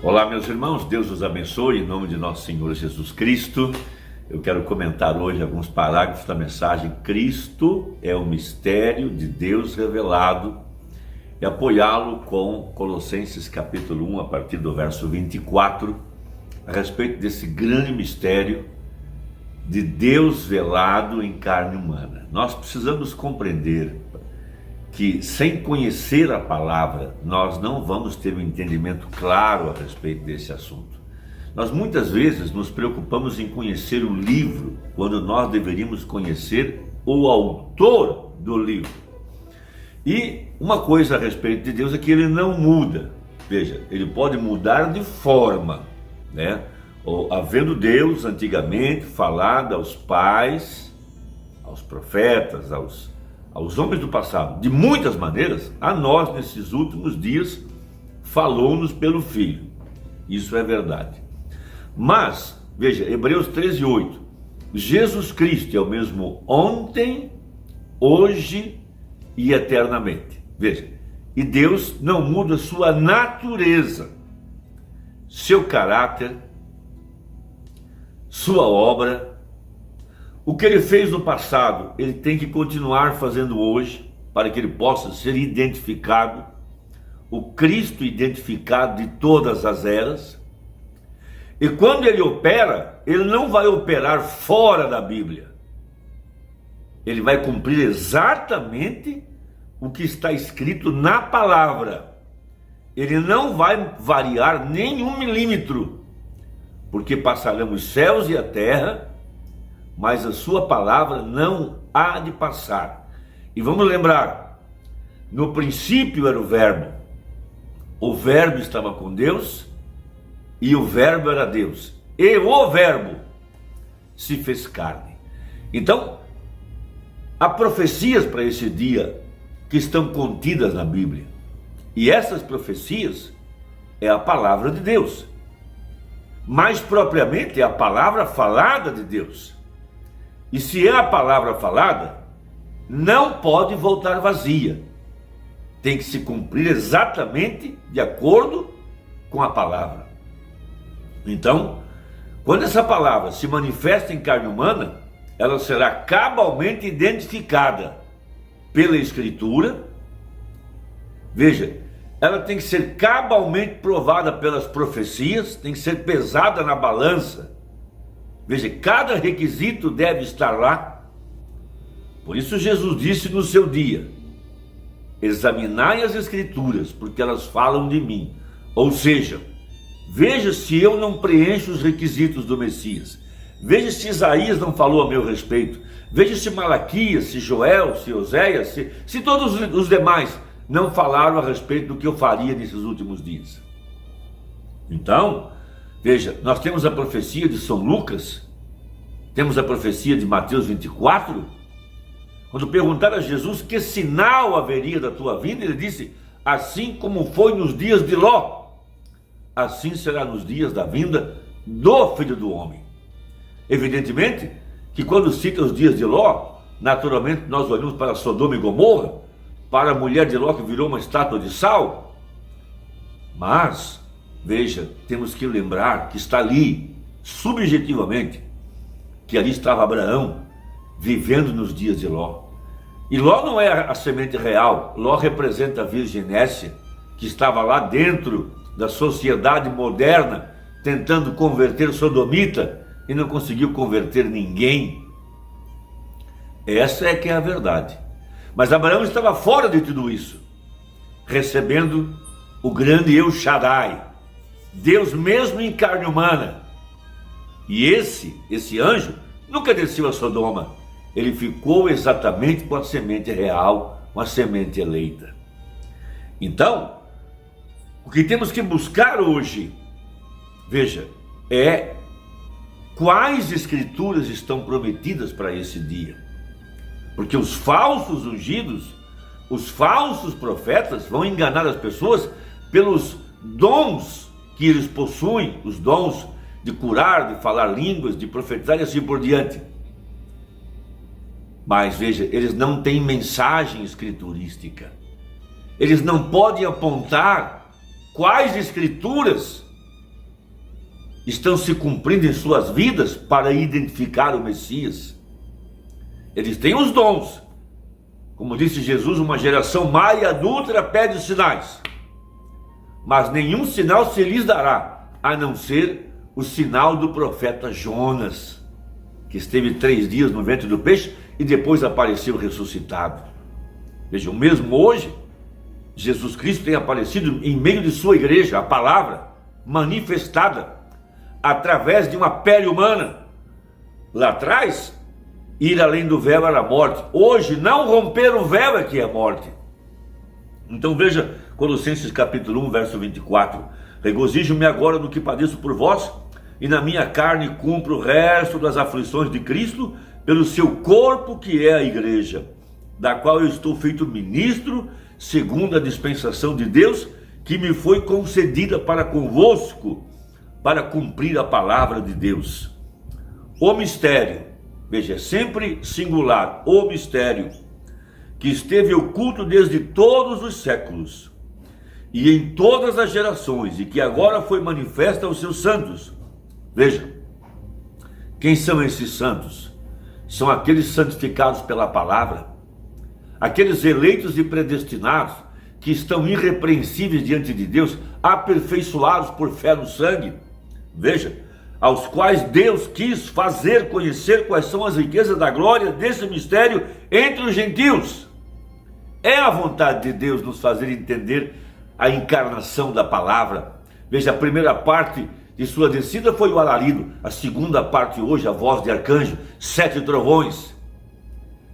Olá, meus irmãos, Deus os abençoe em nome de nosso Senhor Jesus Cristo. Eu quero comentar hoje alguns parágrafos da mensagem Cristo é o mistério de Deus revelado e apoiá-lo com Colossenses capítulo 1, a partir do verso 24, a respeito desse grande mistério de Deus velado em carne humana. Nós precisamos compreender que sem conhecer a palavra, nós não vamos ter um entendimento claro a respeito desse assunto. Nós muitas vezes nos preocupamos em conhecer o livro, quando nós deveríamos conhecer o autor do livro. E uma coisa a respeito de Deus é que ele não muda. Veja, ele pode mudar de forma, né? Ou, havendo Deus antigamente falado aos pais, aos profetas, aos homens do passado, de muitas maneiras, a nós nesses últimos dias falou-nos pelo Filho. Isso é verdade. Mas, veja, Hebreus 13:8, Jesus Cristo é o mesmo ontem, hoje e eternamente. Veja, e Deus não muda sua natureza, seu caráter, sua obra. O que ele fez no passado, ele tem que continuar fazendo hoje, para que ele possa ser identificado, o Cristo identificado de todas as eras. E quando ele opera, ele não vai operar fora da Bíblia. Ele vai cumprir exatamente o que está escrito na palavra. Ele não vai variar nem 1 milímetro, porque passarão os céus e a terra, mas a sua palavra não há de passar. E vamos lembrar, no princípio era o verbo estava com Deus, e o verbo era Deus, e o verbo se fez carne. Então, há profecias para esse dia que estão contidas na Bíblia, e essas profecias é a palavra de Deus, mais propriamente é a palavra falada de Deus. E se é a palavra falada, não pode voltar vazia. Tem que se cumprir exatamente de acordo com a palavra. Então, quando essa palavra se manifesta em carne humana, ela será cabalmente identificada pela Escritura. Veja, ela tem que ser cabalmente provada pelas profecias, tem que ser pesada na balança. Veja, cada requisito deve estar lá. Por isso Jesus disse no seu dia: examinai as Escrituras, porque elas falam de mim. Ou seja, veja se eu não preencho os requisitos do Messias. Veja se Isaías não falou a meu respeito. Veja se Malaquias, se Joel, se Oséias, se todos os demais não falaram a respeito do que eu faria nesses últimos dias. Então, veja, nós temos a profecia de São Lucas, temos a profecia de Mateus 24, quando perguntaram a Jesus que sinal haveria da tua vinda, ele disse: assim como foi nos dias de Ló, assim será nos dias da vinda do Filho do Homem. Evidentemente que quando cita os dias de Ló, naturalmente nós olhamos para Sodoma e Gomorra, para a mulher de Ló que virou uma estátua de sal. Mas, veja, temos que lembrar que está ali, subjetivamente, que ali estava Abraão, vivendo nos dias de Ló. E Ló não é a semente real, Ló representa a virginécia, que estava lá dentro da sociedade moderna, tentando converter sodomita, e não conseguiu converter ninguém. Essa é que é a verdade. Mas Abraão estava fora de tudo isso, recebendo o grande El Shaddai, Deus mesmo em carne humana. E esse anjo nunca desceu a Sodoma. Ele ficou exatamente com a semente real, com a semente eleita. Então, o que temos que buscar hoje, veja, é quais escrituras estão prometidas para esse dia. Porque os falsos ungidos, os falsos profetas vão enganar as pessoas pelos dons que eles possuem, os dons de curar, de falar línguas, de profetizar e assim por diante. Mas veja, eles não têm mensagem escriturística. Eles não podem apontar quais escrituras estão se cumprindo em suas vidas para identificar o Messias. Eles têm os dons. Como disse Jesus, uma geração má e adúltera pede sinais, mas nenhum sinal se lhes dará, a não ser o sinal do profeta Jonas, que esteve 3 dias no ventre do peixe e depois apareceu ressuscitado. Vejam, mesmo hoje, Jesus Cristo tem aparecido em meio de sua igreja, a palavra manifestada através de uma pele humana. Lá atrás, ir além do véu era a morte. Hoje, não romper o véu é que é a morte. Então veja Colossenses capítulo 1, verso 24. Regozijo-me agora no que padeço por vós, e na minha carne cumpro o resto das aflições de Cristo, pelo seu corpo que é a igreja, da qual eu estou feito ministro, segundo a dispensação de Deus, que me foi concedida para convosco, para cumprir a palavra de Deus. O mistério, veja, é sempre singular, o mistério, que esteve oculto desde todos os séculos, e em todas as gerações, e que agora foi manifesto aos seus santos. Veja, quem são esses santos? São aqueles santificados pela palavra, aqueles eleitos e predestinados, que estão irrepreensíveis diante de Deus, aperfeiçoados por fé no sangue. Veja, aos quais Deus quis fazer conhecer quais são as riquezas da glória desse mistério entre os gentios. É a vontade de Deus nos fazer entender a encarnação da palavra. Veja, a primeira parte de sua descida foi o alarido, a segunda parte hoje a voz de arcanjo, 7 trovões,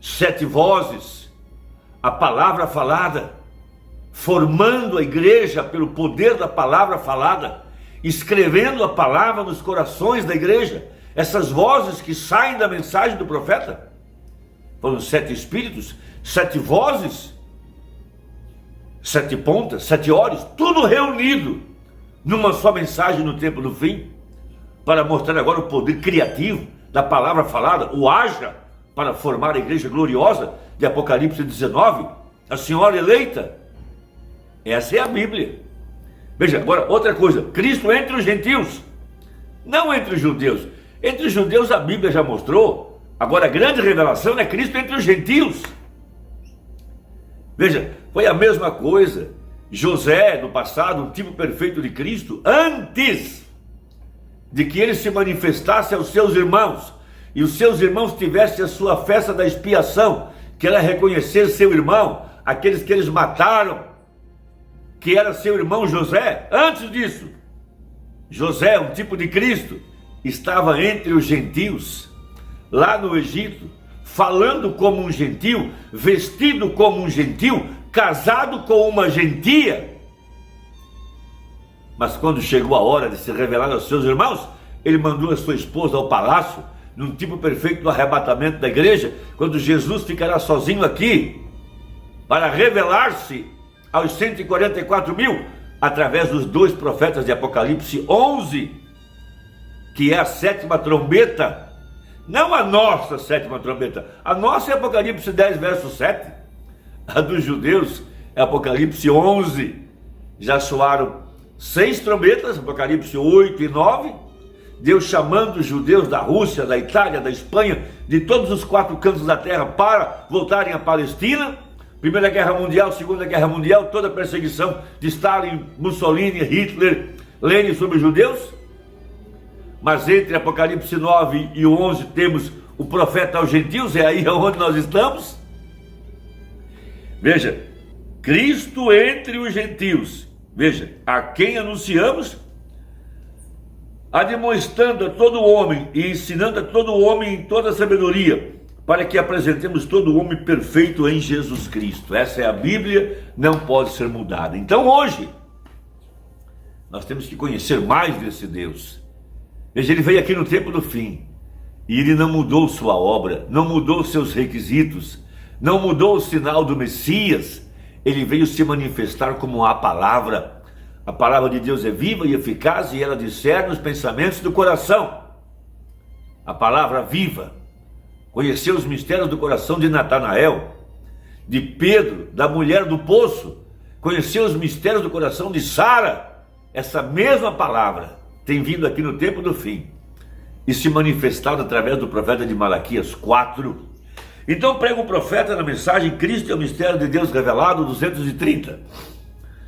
7 vozes, a palavra falada, formando a igreja pelo poder da palavra falada, escrevendo a palavra nos corações da igreja. Essas vozes que saem da mensagem do profeta foram 7 espíritos, 7 vozes, 7 pontas, 7 olhos, tudo reunido numa só mensagem no tempo do fim, para mostrar agora o poder criativo da palavra falada, o haja, para formar a igreja gloriosa de Apocalipse 19, a senhora eleita. Essa é a Bíblia. Veja, agora outra coisa, Cristo entre os gentios, não entre os judeus. Entre os judeus a Bíblia já mostrou, agora a grande revelação é Cristo entre os gentios. Veja, foi a mesma coisa, José no passado, um tipo perfeito de Cristo, antes de que ele se manifestasse aos seus irmãos, e os seus irmãos tivessem a sua festa da expiação, que era reconhecer seu irmão, aqueles que eles mataram, que era seu irmão José. Antes disso, José, um tipo de Cristo, estava entre os gentios, lá no Egito, falando como um gentil, vestido como um gentil, casado com uma gentia. Mas quando chegou a hora de se revelar aos seus irmãos, ele mandou a sua esposa ao palácio, num tipo perfeito do arrebatamento da igreja, quando Jesus ficará sozinho aqui, para revelar-se aos 144 mil, através dos 2 profetas de Apocalipse 11, que é a 7ª trombeta, não a nossa 7ª trombeta, a nossa é Apocalipse 10, verso 7, a dos judeus é Apocalipse 11, já soaram 6 trombetas, Apocalipse 8 e 9, Deus chamando os judeus da Rússia, da Itália, da Espanha, de todos os 4 cantos da terra para voltarem à Palestina. Primeira Guerra Mundial, Segunda Guerra Mundial, toda a perseguição de Stalin, Mussolini, Hitler, Lenin sobre os judeus. Mas entre Apocalipse 9 e 11 temos o profeta aos gentios, é aí onde nós estamos. Veja, Cristo entre os gentios, veja, a quem anunciamos, admoestando a todo homem e ensinando a todo homem em toda sabedoria, para que apresentemos todo homem perfeito em Jesus Cristo. Essa é a Bíblia, não pode ser mudada. Então hoje, nós temos que conhecer mais desse Deus. Veja, ele veio aqui no tempo do fim, e ele não mudou sua obra, não mudou seus requisitos, não mudou o sinal do Messias. Ele veio se manifestar como a palavra. A palavra de Deus é viva e eficaz, e ela discerne os pensamentos do coração. A palavra viva conheceu os mistérios do coração de Natanael, de Pedro, da mulher do poço, conheceu os mistérios do coração de Sara. Essa mesma palavra tem vindo aqui no tempo do fim e se manifestado através do profeta de Malaquias 4. Então prega o profeta na mensagem Cristo é o mistério de Deus revelado, 230.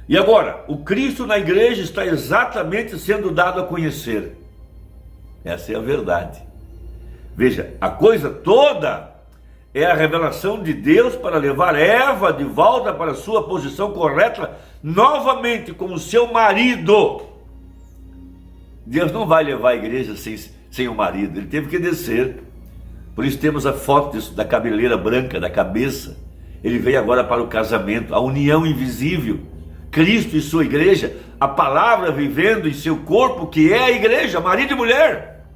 E agora, o Cristo na igreja está exatamente sendo dado a conhecer. Essa é a verdade. Veja, a coisa toda é a revelação de Deus para levar Eva de volta para a sua posição correta, novamente como seu marido. Deus não vai levar a igreja sem o marido, ele teve que descer. Por isso temos a foto da cabeleira branca, da cabeça. Ele veio agora para o casamento, a união invisível. Cristo e sua igreja, a palavra vivendo em seu corpo, que é a igreja, marido e mulher.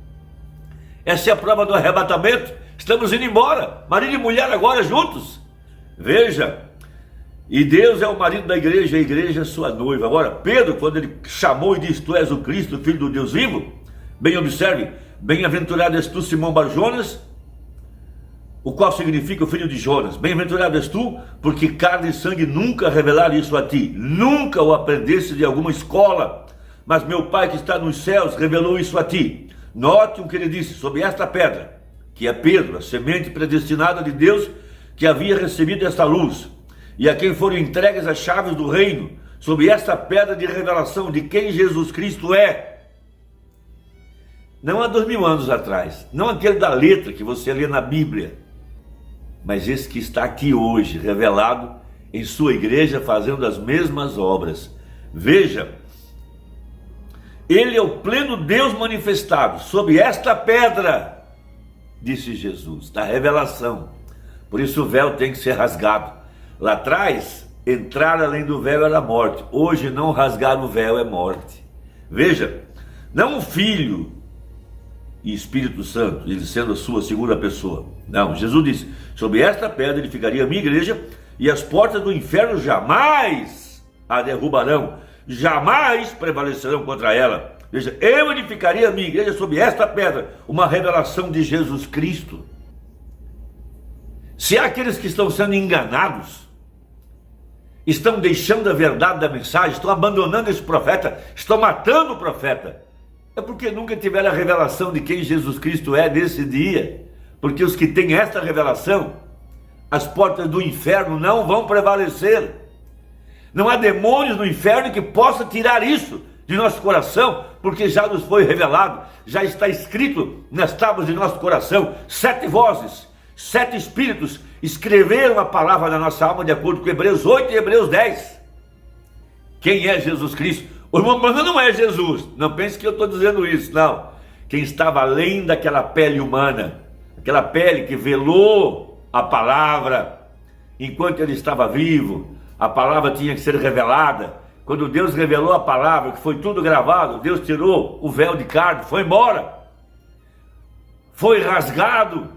Essa é a prova do arrebatamento. Estamos indo embora, marido e mulher agora juntos. Veja, e Deus é o marido da igreja, a igreja é sua noiva. Agora, Pedro, quando ele chamou e disse, tu és o Cristo, filho do Deus vivo, bem observe, bem-aventurado és tu, Simão Bar-Jonas, o qual significa o filho de Jonas. Bem-aventurado és tu, porque carne e sangue nunca revelaram isso a ti. Nunca o aprendeste de alguma escola, mas meu Pai que está nos céus revelou isso a ti. Note o que ele disse, sobre esta pedra, que é Pedro, a semente predestinada de Deus, que havia recebido esta luz, e a quem foram entregues as chaves do reino, sobre esta pedra de revelação de quem Jesus Cristo é. Não há 2000 anos atrás, não aquele da letra que você lê na Bíblia, mas esse que está aqui hoje, revelado em sua igreja, fazendo as mesmas obras. Veja, ele é o pleno Deus manifestado sobre esta pedra, disse Jesus, da revelação. Por isso o véu tem que ser rasgado. Lá atrás, entrar além do véu era morte. Hoje não rasgar o véu é morte. Veja, não o Filho e Espírito Santo, ele sendo a sua segunda pessoa. Não, Jesus disse, sobre esta pedra ele ficaria a minha igreja, e as portas do inferno jamais a derrubarão, jamais prevalecerão contra ela. Veja, eu edificaria a minha igreja sobre esta pedra, uma revelação de Jesus Cristo. Se há aqueles que estão sendo enganados, estão deixando a verdade da mensagem, estão abandonando esse profeta, estão matando o profeta, é porque nunca tiveram a revelação de quem Jesus Cristo é nesse dia. Porque os que têm esta revelação, as portas do inferno não vão prevalecer. Não há demônios no inferno que possa tirar isso de nosso coração, porque já nos foi revelado, já está escrito nas tábuas de nosso coração. 7 vozes, 7 espíritos escreveram a palavra da nossa alma, de acordo com Hebreus 8 e Hebreus 10. Quem é Jesus Cristo? O irmão não é Jesus, não pense que eu estou dizendo isso, não. Quem estava além daquela pele humana, aquela pele que velou a palavra, enquanto ele estava vivo, a palavra tinha que ser revelada. Quando Deus revelou a palavra, que foi tudo gravado, Deus tirou o véu de carne, foi embora, foi rasgado,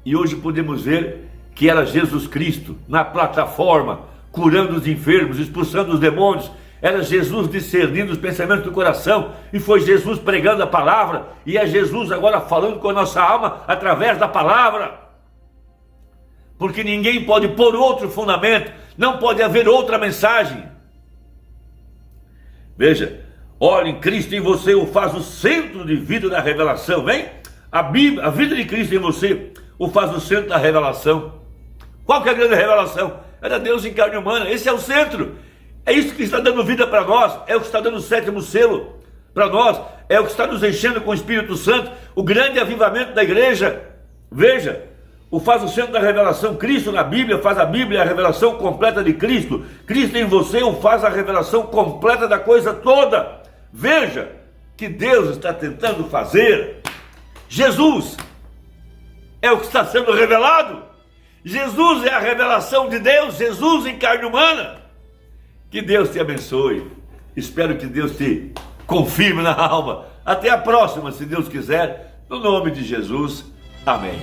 e hoje podemos ver que era Jesus Cristo na plataforma, curando os enfermos, expulsando os demônios. Era Jesus discernindo os pensamentos do coração, e foi Jesus pregando a palavra, e é Jesus agora falando com a nossa alma através da palavra. Porque ninguém pode pôr outro fundamento, não pode haver outra mensagem. Veja, olhem, Cristo em você o faz o centro de vida da revelação, vem? A vida de Cristo em você o faz o centro da revelação. Qual que é a grande revelação? Era Deus em carne humana, esse é o centro. É isso que está dando vida para nós, é o que está dando o 7º selo para nós, é o que está nos enchendo com o Espírito Santo, o grande avivamento da igreja. Veja, o faz o centro da revelação. Cristo na Bíblia faz a Bíblia a revelação completa de Cristo. Cristo em você o faz a revelação completa da coisa toda. Veja que Deus está tentando fazer. Jesus é o que está sendo revelado. Jesus é a revelação de Deus, Jesus em carne humana. Que Deus te abençoe. Espero que Deus te confirme na alma. Até a próxima, se Deus quiser. No nome de Jesus. Amém.